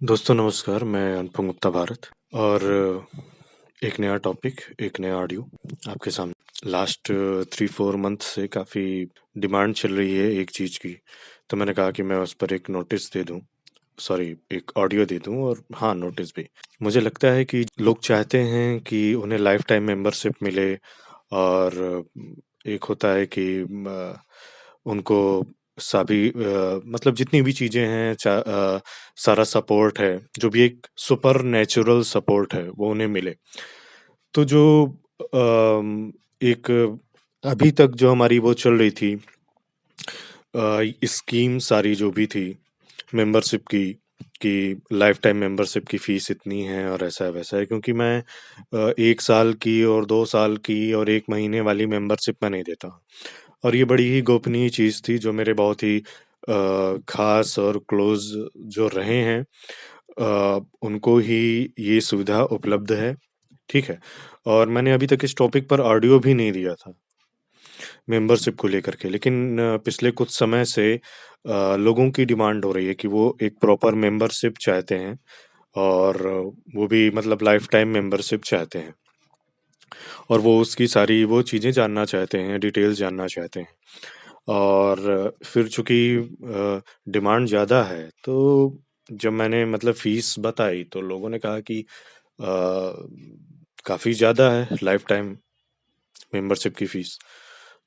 दोस्तों नमस्कार, मैं अनुपम गुप्ता भारत और एक नया टॉपिक, एक नया ऑडियो आपके सामने। लास्ट 3-4 मंथ से काफ़ी डिमांड चल रही है एक चीज़ की, तो मैंने कहा कि मैं उस पर एक नोटिस दे दूँ, सॉरी एक ऑडियो दे दूँ और हाँ, नोटिस भी। मुझे लगता है कि लोग चाहते हैं कि उन्हें लाइफ टाइम मेंबरशिप मिले और एक होता है कि उनको सभी मतलब जितनी भी चीज़ें हैं सारा सपोर्ट है, जो भी एक सुपर नेचुरल सपोर्ट है, वो उन्हें मिले। तो जो एक अभी तक जो हमारी वो चल रही थी स्कीम सारी जो भी थी मेंबरशिप की, कि लाइफ टाइम मेंबरशिप की फ़ीस इतनी है और ऐसा है वैसा है, क्योंकि मैं 1 साल की और 2 साल की और 1 महीने वाली मेंबरशिप मैं नहीं देता। और ये बड़ी ही गोपनीय चीज़ थी जो मेरे बहुत ही ख़ास और क्लोज़ जो रहे हैं उनको ही ये सुविधा उपलब्ध है, ठीक है? और मैंने अभी तक इस टॉपिक पर ऑडियो भी नहीं दिया था, मेंबरशिप को लेकर के। लेकिन पिछले कुछ समय से लोगों की डिमांड हो रही है कि वो एक प्रॉपर मेंबरशिप चाहते हैं और वो भी मतलब लाइफ़ टाइम मेंबरशिप चाहते हैं। और वो उसकी सारी वो चीज़ें जानना चाहते हैं, डिटेल्स जानना चाहते हैं। और फिर चूँकि डिमांड ज़्यादा है, तो जब मैंने मतलब फ़ीस बताई, तो लोगों ने कहा कि काफ़ी ज़्यादा है लाइफ़ टाइम मेंबरशिप की फ़ीस।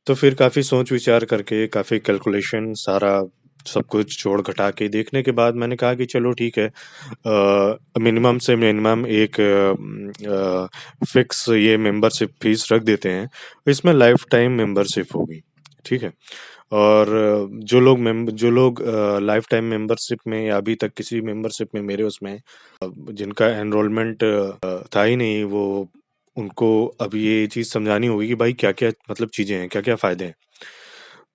तो फिर काफ़ी सोच-विचार करके, काफ़ी कैलकुलेशन सारा सब कुछ जोड़-घटा के देखने के बाद मैंने कहा कि चलो ठीक है, मिनिमम से मिनिमम एक फ़िक्स ये मेंबरशिप फ़ीस रख देते हैं। इसमें लाइफ़ टाइम मेंबरशिप होगी, ठीक है? और जो लोग लाइफ़ टाइम मेंबरशिप में या अभी तक किसी मेंबरशिप में मेरे उसमें जिनका एनरोलमेंट था ही नहीं, वो उनको अब ये चीज़ समझानी होगी कि भाई क्या-क्या मतलब चीज़ें हैं, क्या-क्या फ़ायदे हैं।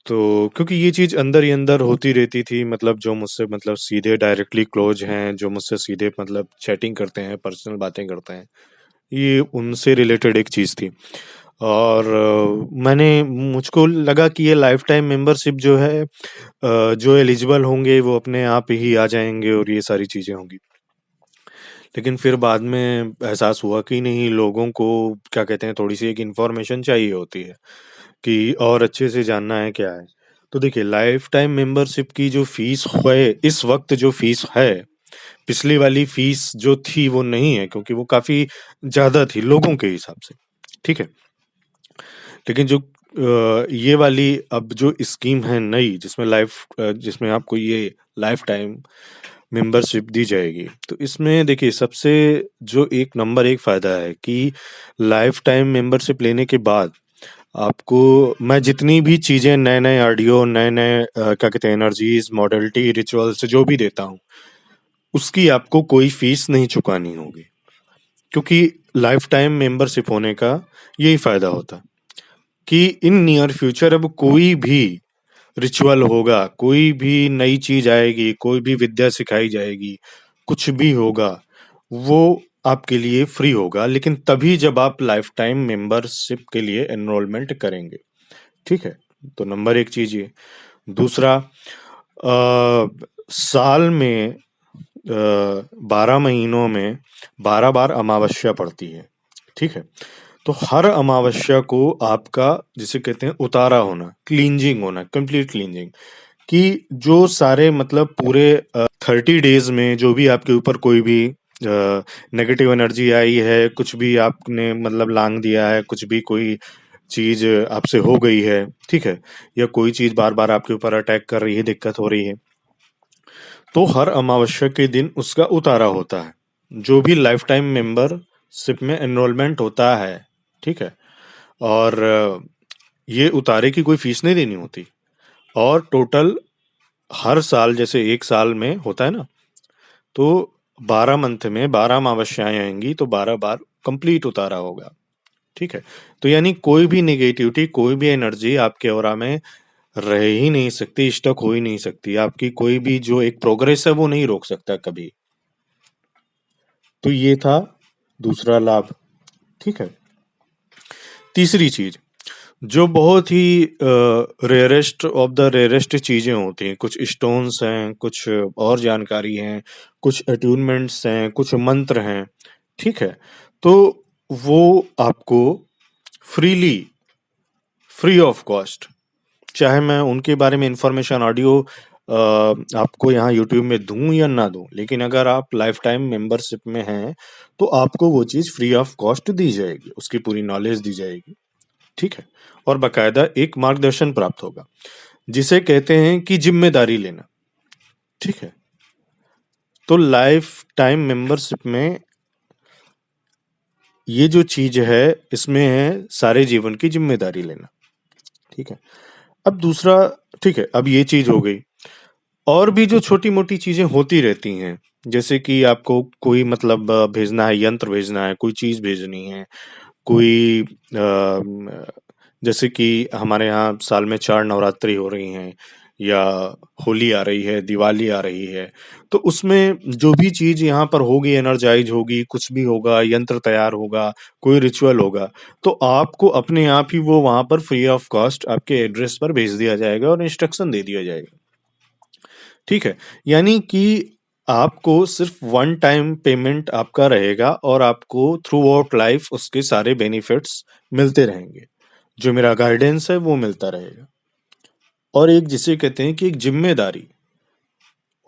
तो क्योंकि ये चीज़ अंदर ही अंदर होती रहती थी, मतलब जो मुझसे मतलब सीधे डायरेक्टली क्लोज़ हैं, जो मुझसे सीधे मतलब चैटिंग करते हैं, पर्सनल बातें करते हैं, ये उनसे रिलेटेड एक चीज़ थी। और मैंने मुझको लगा कि ये लाइफ़ टाइम मेंबरशिप जो है जो एलिजिबल होंगे वो अपने आप ही आ जाएँगे और ये सारी चीज़ें होंगी। लेकिन फिर बाद में एहसास हुआ कि नहीं, लोगों को क्या कहते हैं, थोड़ी-सी एक इन्फॉर्मेशन चाहिए होती है कि और अच्छे से जानना है क्या है। तो देखिए, लाइफ़ टाइम मेंबरशिप की जो फ़ीस है, इस वक़्त जो फ़ीस है, पिछली वाली फ़ीस जो थी वो नहीं है, क्योंकि वो काफ़ी ज़्यादा थी लोगों के हिसाब से, ठीक है? लेकिन जो ये वाली अब जो स्कीम है नई, जिसमें आपको ये लाइफ़ टाइम मेंबरशिप दी जाएगी। तो इसमें देखिए, सबसे जो एक नंबर 1 फ़ायदा है कि लाइफ़ टाइम मेंबरशिप लेने के बाद आपको मैं जितनी भी चीज़ें नए-नए ऑडियो, नए-नए क्या कहते हैं, एनर्जीज़, मॉडलिटी, रिचुअल्स जो भी देता हूँ, उसकी आपको कोई फ़ीस नहीं चुकानी होगी। क्योंकि लाइफ़ टाइम मेंबरशिप होने का यही फ़ायदा होता है कि इन नियर फ्यूचर अब कोई भी रिचुअल होगा, कोई भी नई चीज़ आएगी, कोई भी विद्या सिखाई जाएगी, कुछ भी होगा, वो आपके लिए फ्री होगा, लेकिन तभी जब आप लाइफ़ टाइम मेंबरशिप के लिए एनरोलमेंट करेंगे, ठीक है? तो नंबर 1 चीज़ ये। दूसरा, साल में 12 महीनों में 12 बार अमावस्या पड़ती है, ठीक है? तो हर अमावस्या को आपका जिसे कहते हैं उतारा होना, क्लींजिंग होना, कंप्लीट क्लींजिंग, कि जो सारे मतलब पूरे 30 डेज़ में जो भी आपके ऊपर कोई भी नेगेटिव एनर्जी आई है, कुछ भी आपने मतलब लांघ दिया है, कुछ भी कोई चीज़ आपसे हो गई है, ठीक है? या कोई चीज़ बार-बार आपके ऊपर अटैक कर रही है, दिक्कत हो रही है, तो हर अमावस्या के दिन उसका उतारा होता है। जो भी लाइफ़ टाइम मेंबरशिप में एनरोलमेंट होता है, ठीक है? और ये उतारे की कोई फ़ीस नहीं देनी होती और टोटल हर साल जैसे 1 साल में होता है ना, तो 12 मंथ में 12 अमावस्याएँ आएँगी, तो 12 बार कंप्लीट उतारा होगा, ठीक है? तो यानी कोई भी नेगेटिविटी, कोई भी एनर्जी आपके ऑरा में रह ही नहीं सकती, स्टक हो ही नहीं सकती। आपकी कोई भी जो एक प्रोग्रेस है वो नहीं रोक सकता कभी। तो ये था दूसरा लाभ, ठीक है? तीसरी चीज़, जो बहुत ही रेयरेस्ट ऑफ द रेयरेस्ट चीज़ें होती हैं, कुछ स्टोन्स हैं, कुछ और जानकारी हैं, कुछ अट्यूनमेंट्स हैं, कुछ मंत्र हैं, ठीक है? तो वो आपको फ्रीली, फ्री ऑफ कॉस्ट, चाहे मैं उनके बारे में इंफॉर्मेशन ऑडियो आपको यहाँ यूट्यूब में दूं या ना दूं, लेकिन अगर आप लाइफ टाइम मेंबरशिप में हैं तो आपको वो चीज़ फ्री ऑफ कॉस्ट दी जाएगी, उसकी पूरी नॉलेज दी जाएगी, ठीक है? और बाकायदा एक मार्गदर्शन प्राप्त होगा, जिसे कहते हैं कि जिम्मेदारी लेना, ठीक है? तो लाइफ टाइम मेंबरशिप में ये जो चीज है, इसमें है सारे जीवन की जिम्मेदारी लेना, ठीक है? अब दूसरा, ठीक है, अब ये चीज हो गई। और भी जो छोटी मोटी चीजें होती रहती हैं, जैसे कि आपको कोई मतलब भेजना है, यंत्र भेजना है, कोई चीज भेजनी है, कोई जैसे कि हमारे यहाँ साल में 4 नवरात्रि हो रही हैं, या होली आ रही है, दिवाली आ रही है, तो उसमें जो भी चीज़ यहाँ पर होगी, एनर्जाइज़ होगी, कुछ भी होगा, यंत्र तैयार होगा, कोई रिचुअल होगा, तो आपको अपने आप ही वो वहाँ पर फ्री ऑफ कॉस्ट आपके एड्रेस पर भेज दिया जाएगा और इंस्ट्रक्शन दे दिया जाएगा, ठीक है? यानी कि आपको सिर्फ वन टाइम पेमेंट आपका रहेगा और आपको थ्रू आउट लाइफ उसके सारे बेनिफिट्स मिलते रहेंगे। जो मेरा गाइडेंस है वो मिलता रहेगा। और एक जिसे कहते हैं कि एक जिम्मेदारी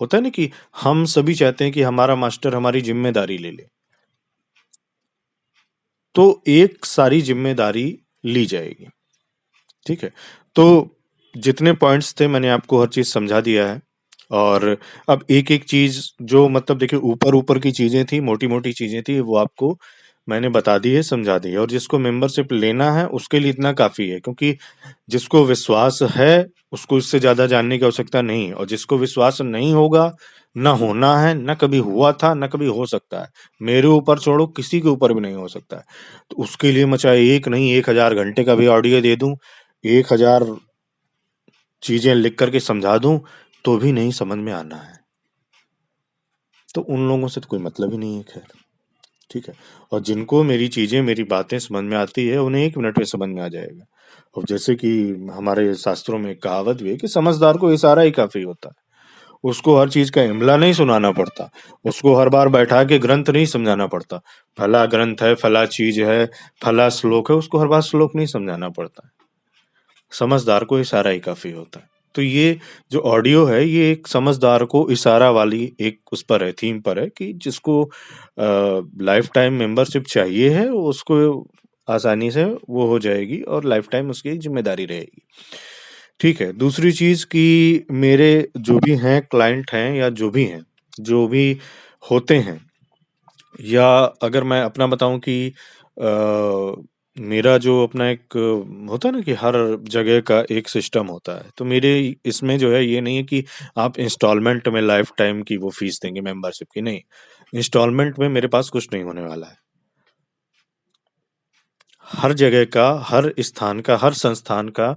होता है ना, कि हम सभी चाहते हैं कि हमारा मास्टर हमारी जिम्मेदारी ले ले, तो एक सारी जिम्मेदारी ली जाएगी, ठीक है? तो जितने पॉइंट्स थे मैंने आपको हर चीज समझा दिया है। और अब एक एक चीज जो मतलब देखिए ऊपर ऊपर की चीजें थी, मोटी मोटी चीजें थी, वो आपको मैंने बता दी है, समझा दी है। और जिसको मेंबरशिप लेना है उसके लिए इतना काफी है, क्योंकि जिसको विश्वास है उसको इससे ज्यादा जानने की आवश्यकता नहीं है, और जिसको विश्वास नहीं होगा, ना होना है, ना कभी हुआ था, ना कभी हो सकता है, मेरे ऊपर छोड़ो किसी के ऊपर भी नहीं हो सकता है, तो उसके लिए मैं चाहे एक नहीं 1000 घंटे का भी ऑडियो दे दूं, 1000 चीजें लिख करके समझा दूं, तो भी नहीं समझ में आना है, तो उन लोगों से तो कोई मतलब ही नहीं है, खैर, ठीक है? और जिनको मेरी चीजें, मेरी बातें समझ में आती है, उन्हें 1 मिनट में समझ में आ जाएगा। और जैसे कि हमारे शास्त्रों में एक कहावत भी है कि समझदार को इशारा ही काफी होता है, उसको हर चीज का इमला नहीं सुनाना पड़ता, उसको हर बार बैठा के ग्रंथ नहीं समझाना पड़ता, फला ग्रंथ है, फला चीज है, फला श्लोक है, उसको हर बार श्लोक नहीं समझाना पड़ता, समझदार को इशारा ही काफी होता है। तो ये जो ऑडियो है, ये एक समझदार को इशारा वाली एक उस पर है, थीम पर है, कि जिसको लाइफ टाइम मेंबरशिप चाहिए है, उसको आसानी से वो हो जाएगी और लाइफ टाइम उसकी एक जिम्मेदारी रहेगी, ठीक है? दूसरी चीज कि मेरे जो भी हैं क्लाइंट हैं, या जो भी हैं, जो भी होते हैं, या अगर मैं अपना बताऊं कि मेरा जो अपना एक होता है ना, कि हर जगह का एक सिस्टम होता है, तो मेरे इसमें जो है ये नहीं है कि आप इंस्टॉलमेंट में लाइफ टाइम की वो फीस देंगे मेंबरशिप की, नहीं, इंस्टॉलमेंट में मेरे पास कुछ नहीं होने वाला है। हर जगह का, हर स्थान का, हर संस्थान का,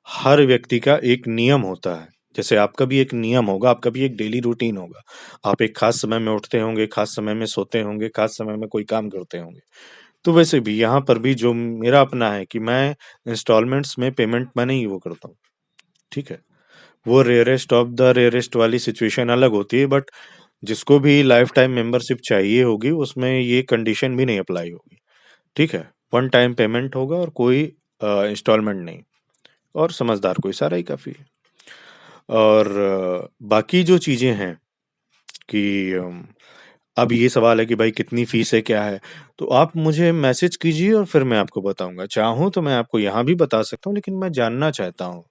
हर व्यक्ति का एक नियम होता है। जैसे आपका भी एक नियम होगा, आपका भी एक डेली रूटीन होगा, आप एक खास समय में उठते होंगे, खास समय में सोते होंगे, खास समय में कोई काम करते होंगे, तो वैसे भी यहाँ पर भी जो मेरा अपना है कि मैं इंस्टॉलमेंट्स में पेमेंट मैं नहीं वो करता हूँ, ठीक है? वो रेयरेस्ट ऑफ द रेयरेस्ट वाली सिचुएशन अलग होती है, बट जिसको भी लाइफ टाइम मेंबरशिप चाहिए होगी उसमें ये कंडीशन भी नहीं अप्लाई होगी, ठीक है? वन टाइम पेमेंट होगा और कोई इंस्टॉलमेंट नहीं, और समझदार को इशारा ही काफी है। और बाकी जो चीजें हैं कि अब ये सवाल है कि भाई कितनी फीस है, क्या है, तो आप मुझे मैसेज कीजिए और फिर मैं आपको बताऊंगा। चाहूँ तो मैं आपको यहाँ भी बता सकता हूँ, लेकिन मैं जानना चाहता हूँ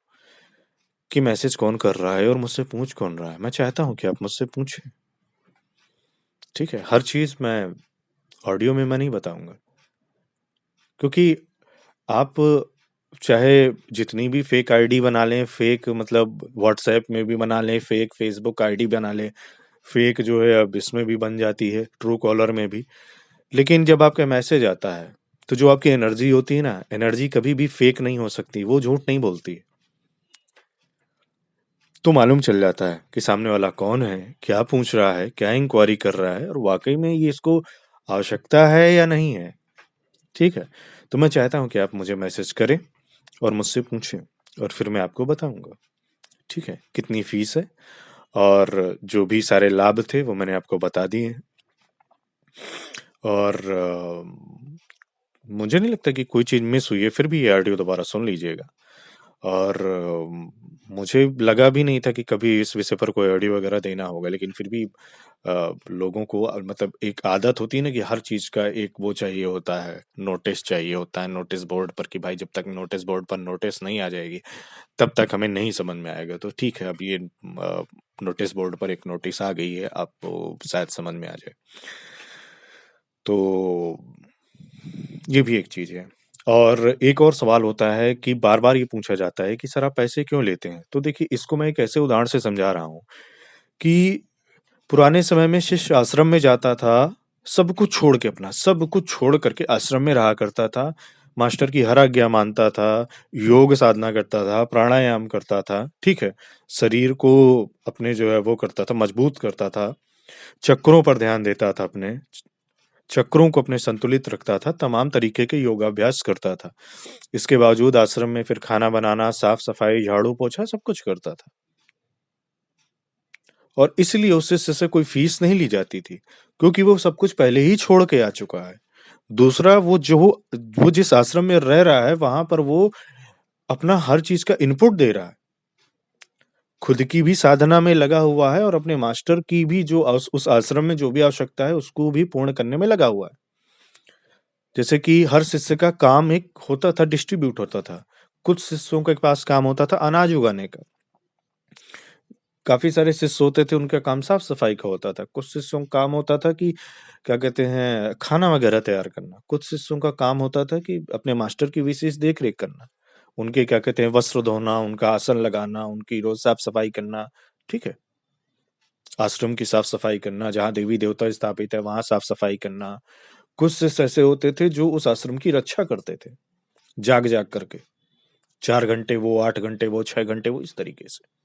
कि मैसेज कौन कर रहा है और मुझसे पूछ कौन रहा है। मैं चाहता हूँ कि आप मुझसे पूछें, ठीक है? हर चीज मैं ऑडियो में मैं नहीं बताऊंगा, क्योंकि आप चाहे जितनी भी फेक आईडी बना लें, फेक मतलब व्हाट्सएप में भी बना लें, फेक फेसबुक आईडी बना लें, फेक जो है अब इसमें भी बन जाती है, ट्रू कॉलर में भी, लेकिन जब आपका मैसेज आता है, तो जो आपकी एनर्जी होती है ना, एनर्जी कभी भी फेक नहीं हो सकती, वो झूठ नहीं बोलती। तो मालूम चल जाता है कि सामने वाला कौन है, क्या पूछ रहा है, क्या इंक्वायरी कर रहा है, और वाकई में ये इसको आवश्यकता है या नहीं है, ठीक है? तो मैं चाहता हूँ कि आप मुझे मैसेज करें और मुझसे पूछें और फिर मैं आपको बताऊँगा, ठीक है? कितनी फ़ीस है और जो भी सारे लाभ थे वो मैंने आपको बता दिए हैं। और मुझे नहीं लगता कि कोई चीज़ मिस हुई है, फिर भी ये ऑडियो दोबारा सुन लीजिएगा। और मुझे लगा भी नहीं था कि कभी इस विषय पर कोई ऑडियो वगैरह देना होगा, लेकिन फिर भी लोगों को मतलब एक आदत होती है ना कि हर चीज़ का एक वो चाहिए होता है, नोटिस चाहिए होता है नोटिस बोर्ड पर कि भाई जब तक नोटिस बोर्ड पर नोटिस नहीं आ जाएगी, तब तक हमें नहीं समझ में आएगा। तो ठीक है, अब ये नोटिस बोर्ड पर एक नोटिस आ गई है, आपको शायद समझ में आ जाए। तो ये भी एक चीज़ है। और एक और सवाल होता है कि बार-बार ये पूछा जाता है कि सर आप पैसे क्यों लेते हैं? तो देखिए इसको मैं एक ऐसे उदाहरण से समझा रहा हूँ कि पुराने समय में शिष्य आश्रम में जाता था, सब कुछ छोड़ के अपना, सब कुछ छोड़ कर के आश्रम में रहा करता था, मास्टर की हर आज्ञा मानता था, योग साधना करता था, प्राणायाम करता था, ठीक है? शरीर को अपने जो है वो करता था, मजबूत करता था, चक्रों पर ध्यान देता था अपने, चक्रों को अपने संतुलित रखता था, तमाम तरीके के योगाभ्यास करता था। इसके बावजूद आश्रम में फिर खाना बनाना, साफ-सफाई, झाड़ू-पोछा सब कुछ करता था। और इसलिए उस शिष्य से कोई फीस नहीं ली जाती थी, क्योंकि वो सब कुछ पहले ही छोड़ के आ चुका है। दूसरा वो जिस आश्रम में रह रहा है, वहाँ पर वो अपना हर चीज़ का इनपुट दे रहा है। खुद की भी साधना में लगा हुआ है और अपने मास्टर की भी जो उस आश्रम में जो भी आवश्यकता है, उसको भी पूर्ण करने में लगा हुआ है। जैसे कि हर शिष्य का काम एक होता था, डिस्ट्रीब्यूट होता था। कुछ शिष्यों के पास काम होता था अनाज उगाने का। काफ़ी सारे शिष्य होते थे, उनका काम साफ-सफाई का होता था। कुछ शिष्यों का काम होता था कि क्या कहते हैं, खाना वगैरह तैयार करना। कुछ शिष्यों का काम होता था कि अपने मास्टर की विशेष देख-रेख करना। उनके क्या कहते हैं, वस्त्र धोना, उनका आसन लगाना, उनकी रोज़ साफ-सफाई करना, ठीक है? आश्रम की साफ-सफाई करना, जहाँ देवी-देवता स्थापित है, वहाँ साफ-सफाई करना। कुछ शिष्य ऐसे होते थे, जो उस आश्रम की रक्षा करते थे, जाग-जाग करके। 4 घंटे वो, 8 घंटे वो, 6 घंटे वो, इस तरीके से।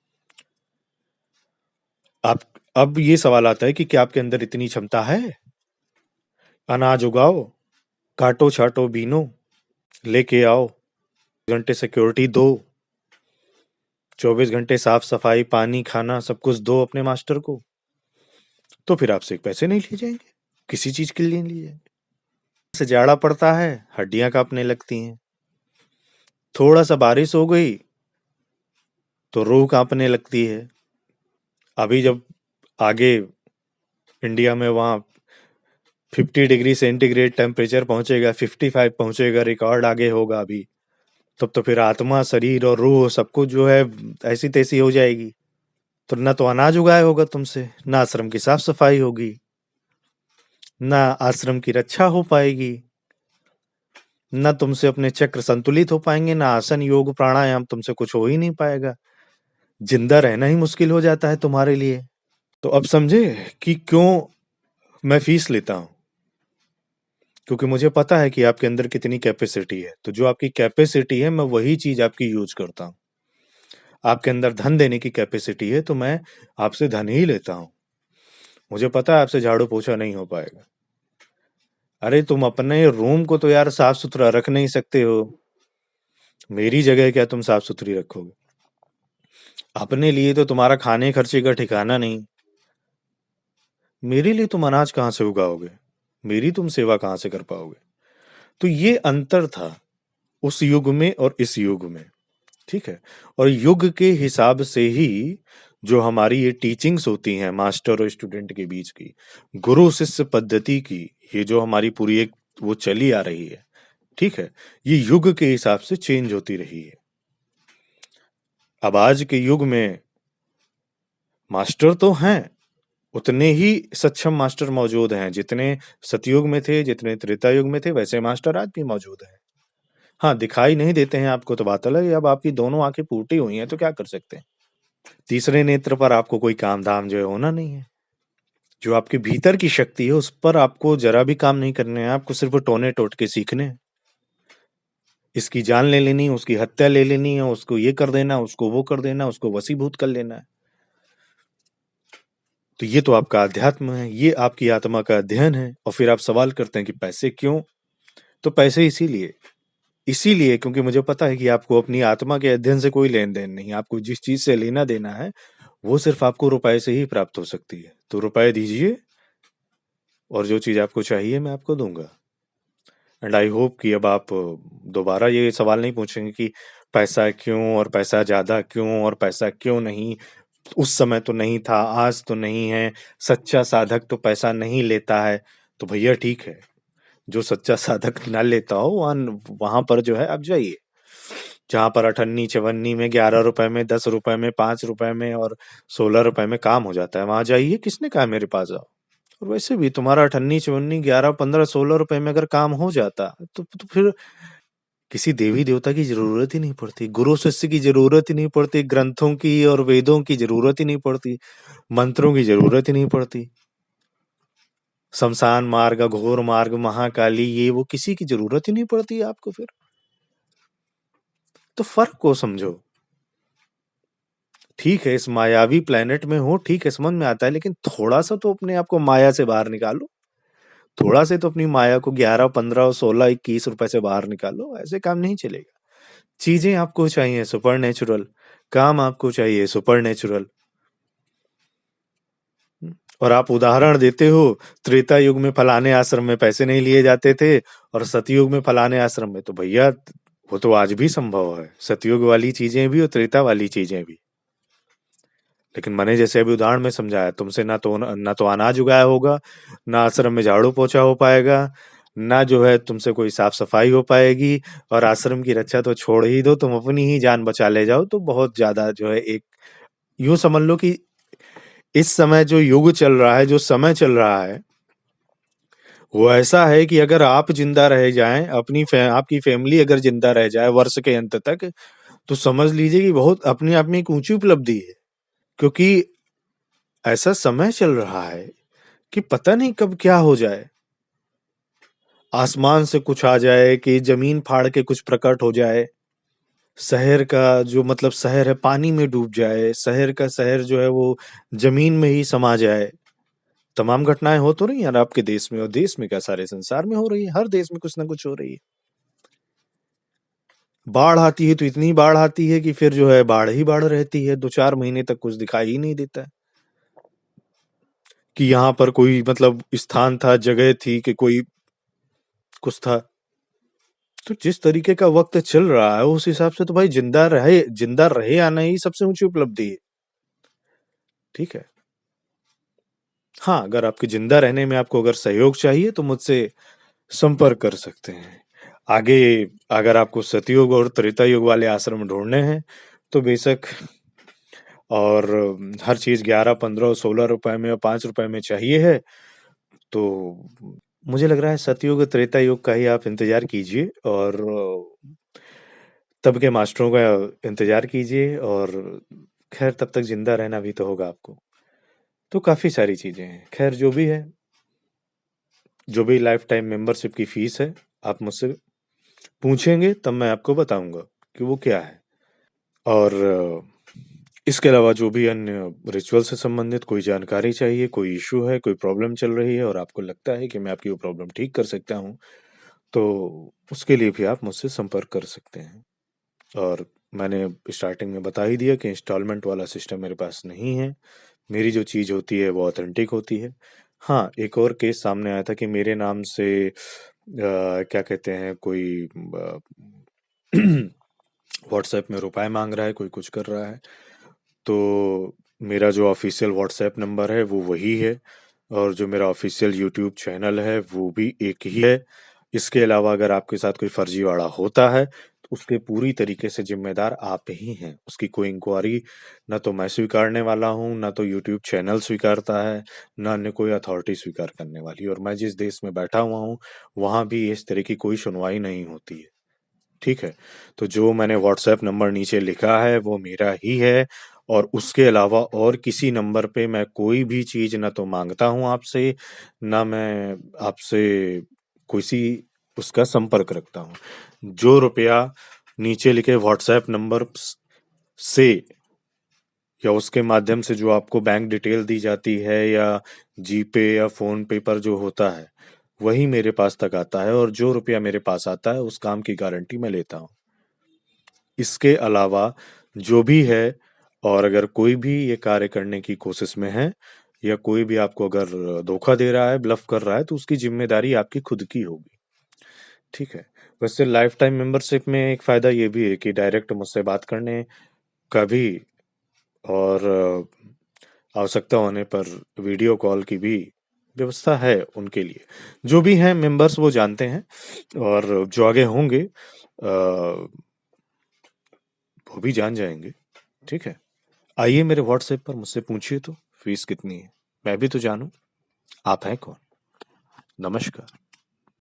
आप अब ये सवाल आता है कि क्या आपके अंदर इतनी क्षमता है? अनाज उगाओ, काटो-छाँटो, बीनो, लेके आओ, घंटे सिक्योरिटी दो, 24 घंटे साफ-सफाई, पानी, खाना सब कुछ दो अपने मास्टर को, तो फिर आपसे पैसे नहीं लिए जाएँगे, किसी चीज़ के लिए नहीं लिए जाएँगे। से जाड़ा पड़ता है, हड्डियाँ काँपने लगती हैं, थोड़ा-सा बारिश हो गई, तो रूह काँपने लगती है। अभी जब आगे इंडिया में वहाँ 50 डिग्री सेंटीग्रेड टेम्परेचर पहुँचेगा, 55 पहुँचेगा, रिकॉर्ड आगे होगा अभी। तब तो फिर आत्मा, शरीर और रूह सब कुछ जो है ऐसी-तैसी हो जाएगी। तो ना तो अनाज उगाया होगा तुमसे, ना आश्रम की साफ-सफाई होगी, ना आश्रम की रक्षा हो पाएगी, ना तुमसे अपने चक्र संतुलित हो पाएँगे, ना आसन, योग, प्राणायाम तुमसे कुछ हो ही नहीं पाएगा। जिंदा रहना ही मुश्किल हो जाता है तुम्हारे लिए। तो अब समझे कि क्यों मैं फीस लेता हूँ? क्योंकि मुझे पता है कि आपके अंदर कितनी कैपेसिटी है। तो जो आपकी कैपेसिटी है, मैं वही चीज़ आपकी यूज़ करता हूँ। आपके अंदर धन देने की कैपेसिटी है, तो मैं आपसे धन ही लेता हूँ। मुझे पता है आपसे झाड़ू-पोछा नहीं हो पाएगा। अरे तुम अपने रूम को तो यार साफ-सुथरा रख नहीं सकते हो। मेरी जगह क्या तुम साफ-सुथरी रखोगे? अपने लिए तो तुम्हारा खाने खर्चे का ठिकाना नहीं। मेरे लिए तुम अनाज कहाँ से उगाओगे? मेरी तुम सेवा कहाँ से कर पाओगे? तो ये अंतर था, उस युग में और इस युग में, ठीक है? और युग के हिसाब से ही जो हमारी ये टीचिंग्स होती हैं मास्टर और स्टूडेंट के बीच की, गुरु-शिष्य पद्धति की, ये जो हमारी पूरी एक वो चली आ रही है, ठीक है? ये युग के हिसाब से चेंज होती रही है। अब आज के युग में मास्टर तो हैं, उतने ही सक्षम मास्टर मौजूद हैं, जितने सतयुग में थे, जितने त्रेता युग में थे, वैसे मास्टर आज भी मौजूद हैं। हाँ, दिखाई नहीं देते हैं आपको तो बात अलग है, अब आपकी दोनों आँखें फूटी हुई हैं, तो क्या कर सकते हैं? तीसरे नेत्र पर आपको कोई काम-धाम जो है होना नहीं है। जो आपके भीतर की शक्ति है, उस पर आपको ज़रा भी काम नहीं करने हैं, आपको सिर्फ़ टोने-टोटके सीखने हैं। इसकी जान ले लेनी है, उसकी हत्या ले लेनी है, उसको ये कर देना, उसको वो कर देना, उसको वशीभूत कर लेना है। तो ये तो आपका अध्यात्म है, ये आपकी आत्मा का अध्ययन है और फिर आप सवाल करते हैं कि पैसे क्यों? तो पैसे इसीलिए इसीलिए क्योंकि मुझे पता है कि आपको अपनी आत्मा के अध्ययन से कोई लेन-देन नहीं है। आपको जिस चीज़ से लेना-देना है, वो सिर्फ़ आपको रुपए से ही प्राप्त हो सकती है। तो रुपए दीजिए और जो चीज़ आपको चाहिए मैं आपको दूँगा। एंड आई होप कि अब आप दोबारा ये सवाल नहीं पूछेंगे कि पैसा क्यों और पैसा ज़्यादा क्यों और पैसा क्यों नहीं? उस समय तो नहीं था, आज तो नहीं है, सच्चा साधक तो पैसा नहीं लेता है। तो भैया ठीक है, जो सच्चा साधक ना लेता हो वहाँ पर जो है आप जाइए। जहाँ पर अठन्नी-चवन्नी में ₹11 में, ₹10 में, ₹5 में और ₹16 में काम हो जाता है, वहाँ जाइए, किसने कहा मेरे पास आओ? और वैसे भी तुम्हारा अठन्नी-चवन्नी 11, 15, ₹16 में अगर काम हो जाता, तो फिर किसी देवी-देवता की ज़रूरत ही नहीं पड़ती, गुरु-शिष्य की ज़रूरत ही नहीं पड़ती, ग्रंथों की और वेदों की ज़रूरत ही नहीं पड़ती, मंत्रों की ज़रूरत ही नहीं पड़ती। श्मशान मार्ग, अघोर मार्ग, महाकाली ये वो किसी की ज़रूरत ही नहीं पड़ती आपको फिर। तो फ़र्क को समझो। ठीक है, इस मायावी प्लेनेट में हो, ठीक है, समझ में आता है, लेकिन थोड़ा-सा तो अपने आप को माया से बाहर निकालो। थोड़ा से तो अपनी माया को 11, 15, 16, ₹21 से बाहर निकालो, ऐसे काम नहीं चलेगा। चीज़ें आपको चाहिए सुपरनैचुरल, काम आपको चाहिए सुपरनैचुरल। और आप उदाहरण देते हो, त्रेता युग में फलाने आश्रम में पैसे नहीं लिए जाते थे और सतयुग में फलाने आश्रम में, तो भैया वो तो आज भी संभव है। सतयुग वाली चीज़ें भी और त्रेता वाली चीज़ें भी। लेकिन मैंने जैसे अभी उदाहरण में समझाया, तुमसे ना तो अनाज उगाया होगा, ना आश्रम में झाड़ू पोछा हो पाएगा, ना जो है तुमसे कोई साफ सफाई हो पाएगी, और आश्रम की रक्षा तो छोड़ ही दो, तुम अपनी ही जान बचा ले जाओ तो बहुत ज्यादा जो है एक यूं समझ लो कि इस समय जो युग चल रहा है, जो समय चल रहा है, वो ऐसा है कि अगर आप जिंदा रह जाएं, आपकी फैमिली अगर जिंदा रह जाए वर्ष के अंत तक, तो समझ लीजिए कि बहुत अपने आप में एक ऊंची उपलब्धि है। क्योंकि ऐसा समय चल रहा है कि पता नहीं कब क्या हो जाए। आसमान से कुछ आ जाए कि जमीन फाड़ के कुछ प्रकट हो जाए। शहर का जो मतलब शहर है पानी में डूब जाए। शहर का शहर जो है वो जमीन में ही समा जाए। तमाम घटनाएं हो तो रही हैं यार आपके देश में, और देश में क्या सारे संसार में हो रही है। हर देश में कुछ ना कुछ हो रही है। बाढ़ आती है तो इतनी बाढ़ आती है कि फिर जो है बाढ़ ही बाढ़ रहती है। 2-4 महीने तक कुछ दिखाई ही नहीं देता है कि यहाँ पर कोई मतलब स्थान था, जगह थी कि कोई कुछ था। तो जिस तरीके का वक्त चल रहा है उस हिसाब से तो भाई जिंदा रहे आना ही सबसे ऊंची उपलब्धि है। ठीक है। हाँ, अगर आपके जिंदा रहने में आपको अगर सहयोग चाहिए तो मुझसे संपर्क कर सकते हैं। आगे अगर आपको सतयुग और त्रेता युग वाले आश्रम ढूंढने हैं तो बेशक, और हर चीज 11, 15 और ₹16 में और ₹5 में चाहिए है, तो मुझे लग रहा है सतयुग त्रेता युग का ही आप इंतजार कीजिए, और तब के मास्टरों का इंतजार कीजिए, और खैर तब तक जिंदा रहना भी तो होगा आपको। तो काफी सारी चीजें हैं। खैर जो भी है, जो भी लाइफ टाइम मेंबरशिप की फीस है, आप मुझसे पूछेंगे तब मैं आपको बताऊंगा कि वो क्या है। और इसके अलावा जो भी अन्य रिचुअल से संबंधित कोई जानकारी चाहिए, कोई इशू है, कोई प्रॉब्लम चल रही है और आपको लगता है कि मैं आपकी वो प्रॉब्लम ठीक कर सकता हूँ, तो उसके लिए भी आप मुझसे संपर्क कर सकते हैं। और मैंने स्टार्टिंग में बता ही दिया कि इंस्टॉलमेंट वाला सिस्टम मेरे पास नहीं है। मेरी जो चीज़ होती है वो ऑथेंटिक होती है। हाँ, एक और केस सामने आया था कि मेरे नाम से क्या कहते हैं, कोई व्हाट्सएप में रुपए मांग रहा है, कोई कुछ कर रहा है। तो मेरा जो ऑफिशियल व्हाट्सएप नंबर है वो वही है, और जो मेरा ऑफिशियल यूट्यूब चैनल है वो भी एक ही है। इसके अलावा अगर आपके साथ कोई फर्जीवाड़ा होता है तो उसके पूरी तरीके से जिम्मेदार आप ही हैं। उसकी कोई इंक्वायरी ना तो मैं स्वीकारने वाला हूँ, ना तो यूट्यूब चैनल स्वीकारता है, ना अन्य कोई अथॉरिटी स्वीकार करने वाली। और मैं जिस देश में बैठा हुआ हूँ वहाँ भी इस तरह की कोई सुनवाई नहीं होती है। ठीक है। तो जो मैंने व्हाट्सएप नंबर नीचे लिखा है वो मेरा ही है, और उसके अलावा और किसी नंबर पे मैं कोई भी चीज ना तो मांगता हूं आपसे, ना मैं आपसे किसी उसका संपर्क रखता हूं। जो रुपया नीचे लिखे व्हाट्सएप नंबर से या उसके माध्यम से जो आपको बैंक डिटेल दी जाती है, या जीपे या फोन पे पर जो होता है, वही मेरे पास तक आता है और जो रुपया मेरे पास आता है उस काम की गारंटी मैं लेता हूँ। इसके अलावा जो भी है, और अगर कोई भी ये कार्य करने की कोशिश में है या कोई भी आपको अगर धोखा दे रहा है, ब्लफ कर रहा है, तो उसकी ज़िम्मेदारी आपकी खुद की होगी। ठीक है? वैसे लाइफ़ टाइम मेंबरशिप में एक फ़ायदा ये भी है कि डायरेक्ट मुझसे बात करने का भी, और आवश्यकता होने पर वीडियो कॉल की भी व्यवस्था है उनके लिए। जो भी हैं मेंबर्स वो जानते हैं, और जो आगे होंगे वो भी जान जाएँगे। ठीक है? आइए मेरे व्हाट्सएप पर मुझसे पूछिए तो, फीस कितनी है? मैं भी तो जानूँ, आप हैं कौन? नमस्कार।